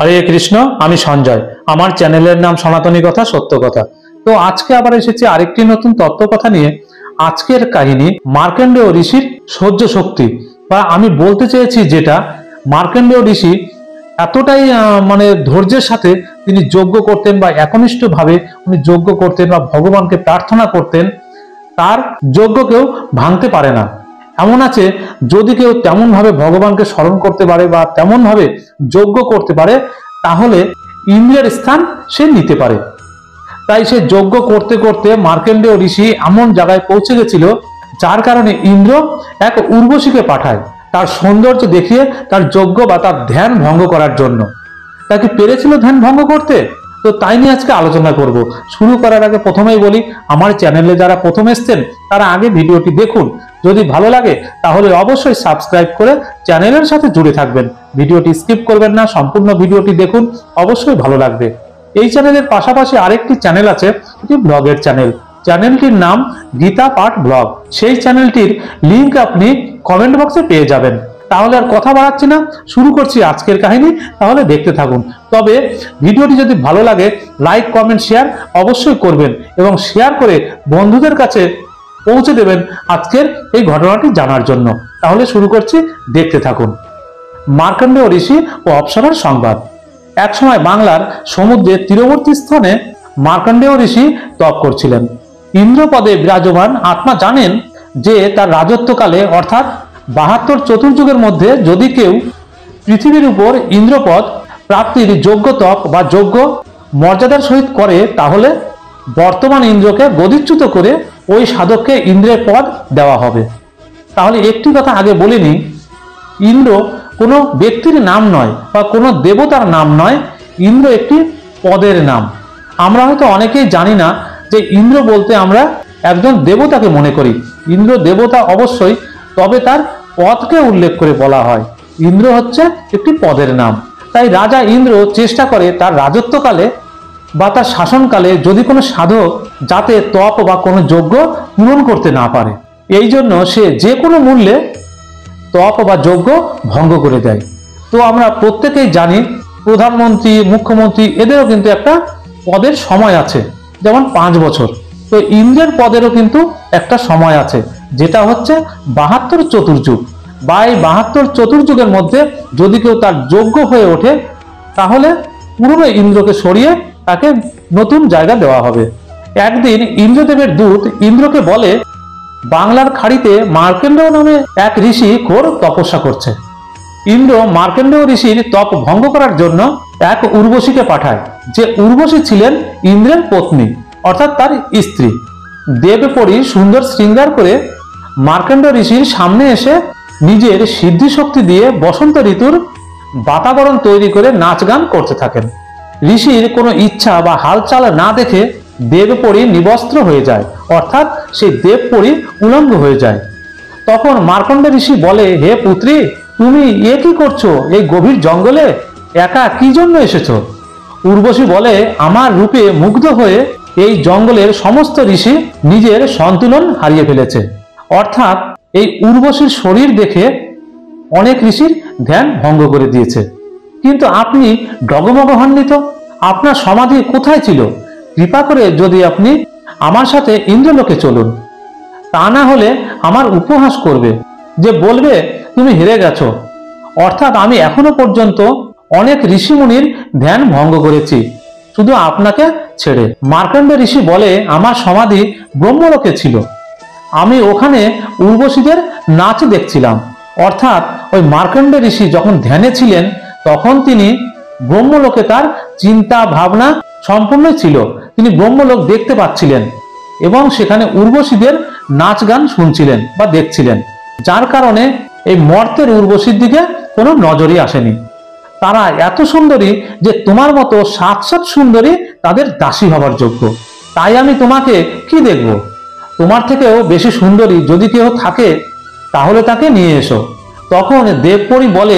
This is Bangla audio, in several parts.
হরে কৃষ্ণ। আমি সঞ্জয়। আমার চ্যানেলের নাম সনাতনী কথা সত্য কথা। তো আজকে আবার এসেছি আরেকটি নতুন তত্ত্ব কথা নিয়ে। আজকের কাহিনী মার্কণ্ডেয় ঋষির সহ্য শক্তি, বা আমি বলতে চেয়েছি যেটা মার্কণ্ডেয় ঋষি এতটাই ধৈর্যের সাথে তিনি যজ্ঞ করতেন, বা একনিষ্ঠ ভাবে উনি যজ্ঞ করতেন বা ভগবানকে প্রার্থনা করতেন, তার যজ্ঞ কেউ ভাঙতে পারে না। এমন আছে, যদি কেউ তেমন ভাবে ভগবানকে স্মরণ করতে পারে বা তেমন ভাবে যজ্ঞ করতে পারে, তাহলে ইন্দ্রের স্থান সে নিতে পারে। তাই সে যজ্ঞ করতে করতে মার্কণ্ডেয় ঋষি এমন জায়গায় পৌঁছে গেছিল, যার কারণে ইন্দ্র এক উর্বশীকে পাঠায় তার সৌন্দর্য দেখিয়ে তার যজ্ঞ বা তার ধ্যান ভঙ্গ করার জন্য। তাকে পেরেছিল ধ্যান ভঙ্গ করতে? তো তাই নিয়ে আজকে আলোচনা করব। শুরু করার আগে প্রথমেই বলি, আমার চ্যানেলে যারা প্রথম এসেছেন তারা আগে ভিডিওটি দেখুন। যদি ভালো লাগে তাহলে অবশ্যই সাবস্ক্রাইব করে চ্যানেলের সাথে জুড়ে থাকবেন। ভিডিওটি স্কিপ করবেন না, সম্পূর্ণ ভিডিওটি দেখুন, অবশ্যই ভালো লাগবে। এই চ্যানেলের পাশাপাশি আরেকটি চ্যানেল আছে, এটি ব্লগের চ্যানেল। চ্যানেলটির নাম গীতা পাঠ ব্লগ। সেই চ্যানেলটির লিংক আপনি কমেন্ট বক্সে পেয়ে যাবেন। তাহলে আর কথা বাড়াচ্ছি না, শুরু করছি আজকের কাহিনী। তাহলে দেখতে থাকুন। তবে ভিডিওটি যদি ভালো লাগে লাইক কমেন্ট শেয়ার অবশ্যই করবেন, এবং শেয়ার করে বন্ধুদের কাছে পৌঁছে দেবেন আজকের এই ঘটনাটি জানার জন্য। তাহলে শুরু করছি, দেখতে থাকুন। মার্কণ্ডেয় ঋষি ও অপ্সরার সংবাদ। এক সময় বাংলার সমুদ্রের তীরবর্তী স্থানে মার্কণ্ডেয় ঋষি তপ করছিলেন। ইন্দ্রপদে বিরাজমান আত্মা জানেন যে তার রাজত্বকালে, অর্থাৎ ৭২ চতুর্যুগের মধ্যে যদি কেউ পৃথিবীর উপর ইন্দ্রপদ প্রাপ্তির যোগ্য তপ বা যোগ্য মর্যাদার সহিত করে, তাহলে বর্তমান ইন্দ্রকে গদিচ্যুত করে ওই সাধককে ইন্দ্রের পদ দেওয়া হবে। তাহলে একটি কথা আগে বলিনি, ইন্দ্র কোনো ব্যক্তির নাম নয় বা কোনো দেবতার নাম নয়, ইন্দ্র একটি পদের নাম। আমরা হয়তো অনেকেই জানি না যে ইন্দ্র বলতে আমরা একজন দেবতাকে মনে করি। ইন্দ্র দেবতা অবশ্যই, তবে তার পদকে উল্লেখ করে বলা হয়। ইন্দ্র হচ্ছে একটি পদের নাম। তাই রাজা ইন্দ্র চেষ্টা করে তার রাজত্বকালে বা তার শাসনকালে যদি কোনো সাধক যাতে তপ বা কোনো যজ্ঞ পূরণ করতে না পারে, এই জন্য সে যে কোনো মূল্যে তপ বা যজ্ঞ ভঙ্গ করে দেয়। তো আমরা প্রত্যেকেই জানি, প্রধানমন্ত্রী মুখ্যমন্ত্রী এদেরও কিন্তু একটা পদের সময় আছে, যেমন 5 বছর। তো ইন্দ্রের পদেরও কিন্তু একটা সময় আছে, যেটা হচ্ছে ৭২ চতুর্যুগ। বা এই ৭২ চতুর্যুগের মধ্যে যদি কেউ তার যোগ্য হয়ে ওঠে, তাহলে পুরনো ইন্দ্রকে সরিয়ে তাকে নতুন জায়গা দেওয়া হবে। একদিন ইন্দ্রদেবের দূত ইন্দ্রকে বলে, বাংলার খাড়িতে মার্কণ্ডেয় নামে এক ঋষি ঘোর তপস্যা করছে। ইন্দ্র মার্কণ্ডেয় ঋষির তপ ভঙ্গ করার জন্য এক উর্বশীকে পাঠায়, যে উর্বশী ছিলেন ইন্দ্রের পত্নী, অর্থাৎ তার স্ত্রী। দেবপরী সুন্দর শৃঙ্গার করে মার্কণ্ডেয় ঋষির সামনে এসে নিজের সিদ্ধি শক্তি দিয়ে বসন্ত ঋতুর বাতাবরণ তৈরি করে নাচ গান করতে থাকেন। ঋষির কোনো ইচ্ছা বা হালচাল না দেখে দেবপরী নিবস্ত্র হয়ে যায়, অর্থাৎ সেই দেবপরী উলঙ্গ হয়ে যায়। তখন মার্কণ্ড ঋষি বলে, হে পুত্রী, তুমি এ কি করছো এই গভীর জঙ্গলে? একা কি জন্য এসেছো? উর্বশী বলে, আমার রূপে মুগ্ধ হয়ে এই জঙ্গলের সমস্ত ঋষি নিজের সন্তুলন হারিয়ে ফেলেছে। অর্থাৎ এই উর্বশীর শরীর দেখে অনেক ঋষির ধ্যান ভঙ্গ করে দিয়েছে। কিন্তু আপনি ডগমগ হননি তো? আপনার সমাধি কোথায় ছিল? কৃপা করে যদি আপনি আমার সাথে ইন্দ্রলোকে চলুন, তা না হলে আমার উপহাস করবে, যে বলবে তুমি হেরে গেছো। অর্থাৎ আমি এখনো পর্যন্ত অনেক ঋষিমুনির ধ্যান ভঙ্গ করেছি, শুধু আপনাকে ছেড়ে। মার্কণ্ড ঋষি বলে, আমার সমাধি ব্রহ্মলোকে ছিল, আমি ওখানে উর্বশীদের নাচ দেখছিলাম। অর্থাৎ ওই মার্কণ্ড ঋষি যখন ধ্যানে ছিলেন, তখন তিনি ব্রহ্মলোকে তার চিন্তা ভাবনা সম্পূর্ণ ছিল। তিনি ব্রহ্মলোক দেখতে পাচ্ছিলেন এবং সেখানে উর্বশীদের নাচ গান শুনছিলেন বা দেখছিলেন, যার কারণে এই মর্তের উর্বশীর দিকে কোনো নজরই আসেনি। তারা এত সুন্দরী যে তোমার মতো 7 সুন্দরী তাদের দাসী হবার যোগ্য। তাই আমি তোমাকে কি দেখব? তোমার থেকেও বেশি সুন্দরী যদি কেউ থাকে, তাহলে তাকে নিয়ে এসো। তখন দেবপরী বলে,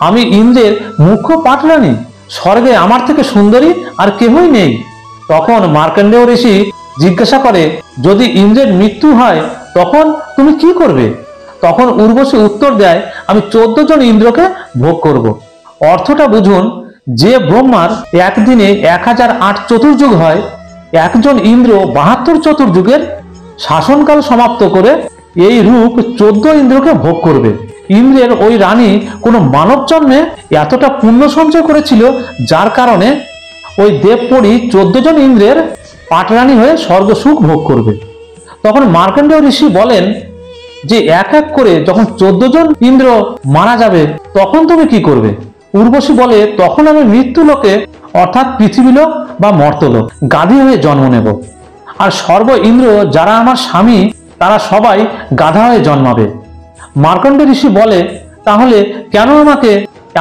আমি ইন্দ্রের মুখ্য পাটরানী, স্বর্গে আমার থেকে সুন্দরী আর কেহই নেই। তখন মার্কণ্ডেয় ঋষি জিজ্ঞাসা করে, যদি ইন্দ্রের মৃত্যু হয় তখন তুমি কি করবে? তখন উর্বশী উত্তর দেয়, আমি 14 জন ইন্দ্রকে ভোগ করব। অর্থটা বুঝুন, যে ব্রহ্মার একদিনে 1008 চতুর্যুগ হয়, একজন ইন্দ্র 72 চতুর্যুগের শাসনকাল সমাপ্ত করে এই রূপ 14 ইন্দ্রকে ভোগ করবে। ইন্দ্রের ওই রানী কোনো মানব জন্মে এতটা পুণ্য সঞ্চয় করেছিল, যার কারণে ওই দেবপরী 14 জন ইন্দ্রের পাটরানী হয়ে স্বর্গসুখ ভোগ করবে। তখন মার্কণ্ডেয় ঋষি বলেন যে এক এক করে যখন 14 জন ইন্দ্র মারা যাবে তখন তুমি কি করবে? উর্বশী বলে, তখন আমি মৃত্যু লোকে অর্থাৎ পৃথিবীলোক বা মর্তলোক গাধী হয়ে জন্ম নেব, আর সর্ব ইন্দ্র যারা আমার স্বামী তারা সবাই গাধা হয়ে জন্মাবে। মার্কণ্ড ঋষি বলে, তাহলে কেন আমাকে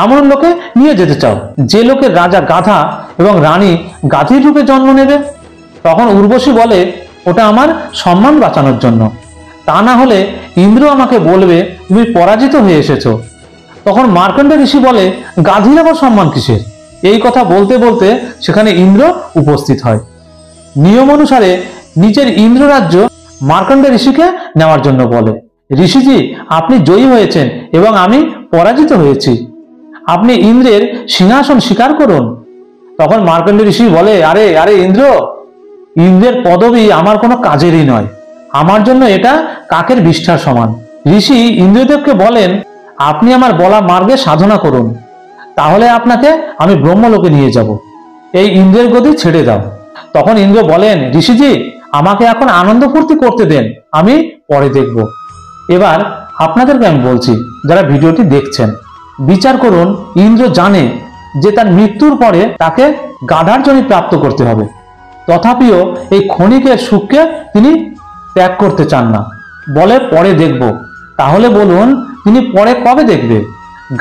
এমন লোকে নিয়ে যেতে চাও যে লোকের রাজা গাধা এবং রানী গাধীর রূপে জন্ম নেবে? তখন উর্বশী বলে, ওটা আমার সম্মান বাঁচানোর জন্য, তা না হলে ইন্দ্র আমাকে বলবে তুমি পরাজিত হয়ে এসেছো। তখন মার্কণ্ড ঋষি বলে, গাধীর আবার সম্মান কিসের? এই কথা বলতে বলতে সেখানে ইন্দ্র উপস্থিত হয়। নিয়ম অনুসারে নিজের ইন্দ্র রাজ্য মার্কণ্ড ঋষিকে নেওয়ার জন্য বলে, ঋষিজি আপনি জয়ী হয়েছেন এবং আমি পরাজিত হয়েছি, আপনি ইন্দ্রের সিংহাসন স্বীকার করুন। তখন মার্কণ্ড ঋষি বলে, আরে আরে ইন্দ্র, ইন্দ্রের পদবী আমার কোনো কাজেরই নয়, আমার জন্য এটা কাকের বিষ্ঠার সমান। ঋষি ইন্দ্রদেবকে বলেন, আপনি আমার বলা মার্গে সাধনা করুন, তাহলে আপনাকে আমি ব্রহ্মলোকে নিয়ে যাব, এই ইন্দ্রের গদি ছেড়ে দাও। তখন ইন্দ্র বলেন, ঋষিজি আমাকে এখন আনন্দ ফুর্তি করতে দেন, আমি পরে দেখব। এবার আপনাদেরকে আমি বলছি, যারা ভিডিওটি দেখছেন, বিচার করুন, ইন্দ্র জানে যে তার মৃত্যুর পরে তাকে গাধার জনি প্রাপ্ত করতে হবে, তথাপিও এই ক্ষণিকের সুখকে তিনি ত্যাগ করতে চান না, বলে পরে দেখব। তাহলে বলুন তিনি পরে কবে দেখবে?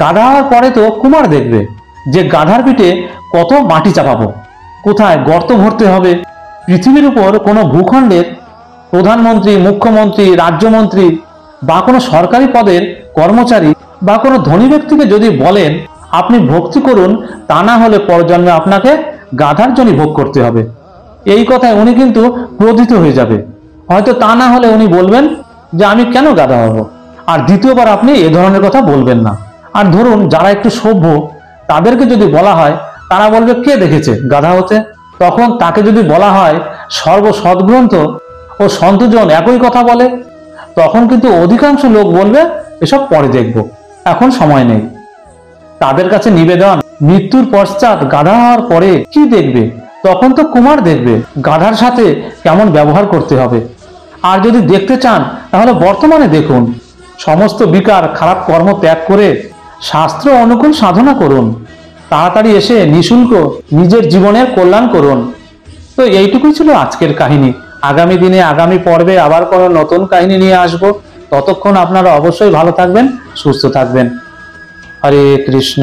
গাধা হওয়ার পরে তো কুমার দেখবে, যে গাধার পিঠে কত মাটি চাপাবো, কোথায় গর্ত ভরতে হবে। পৃথিবীর উপর কোনো ভূখণ্ডের প্রধানমন্ত্রী, মুখ্যমন্ত্রী, রাজ্যমন্ত্রী বা কোনো সরকারি পদের কর্মচারী বা কোনো ধনী ব্যক্তিকে যদি বলেন আপনি ভক্তি করুন, তা না হলে পরজন্মে আপনাকে গাধার জনি ভোগ করতে হবে, এই কথায় উনি কিন্তু ক্রোধিত হয়ে যাবে। হয়তো তা না হলে উনি বলবেন যে আমি কেন গাধা হব, আর দ্বিতীয়বার আপনি এ ধরনের কথা বলবেন না। আর ধরুন যারা একটু সভ্য, তাদেরকে যদি বলা হয়, তারা বলবে কে দেখেছে গাধা হতে? তখন তাকে যদি বলা হয় সর্ব সদ্গ্রন্থ ও সন্তজন একই কথা বলে, তখন কিন্তু অধিকাংশ লোক বলবে এসব পরে দেখব, এখন সময় নেই। তাদের কাছে নিবেদন, মৃত্যুর পশ্চাৎ গাধা হওয়ার পরে কি দেখবে? তখন তো কুমার দেখবে গাধার সাথে কেমন ব্যবহার করতে হবে। আর যদি দেখতে চান তাহলে বর্তমানে দেখুন, সমস্ত বিকার খারাপ কর্ম ত্যাগ করে শাস্ত্র অনুকূল সাধনা করুন, তাড়াতাড়ি এসে নিঃশুল্ক নিজের জীবনের কল্যাণ করুন। তো এইটুকুই ছিল আজকের কাহিনী। আগামী দিনে আগামী পর্বে আবার কোনো নতুন কাহিনী নিয়ে আসব। ততক্ষণ আপনারা অবশ্যই ভালো থাকবেন, সুস্থ থাকবেন। হরে কৃষ্ণ।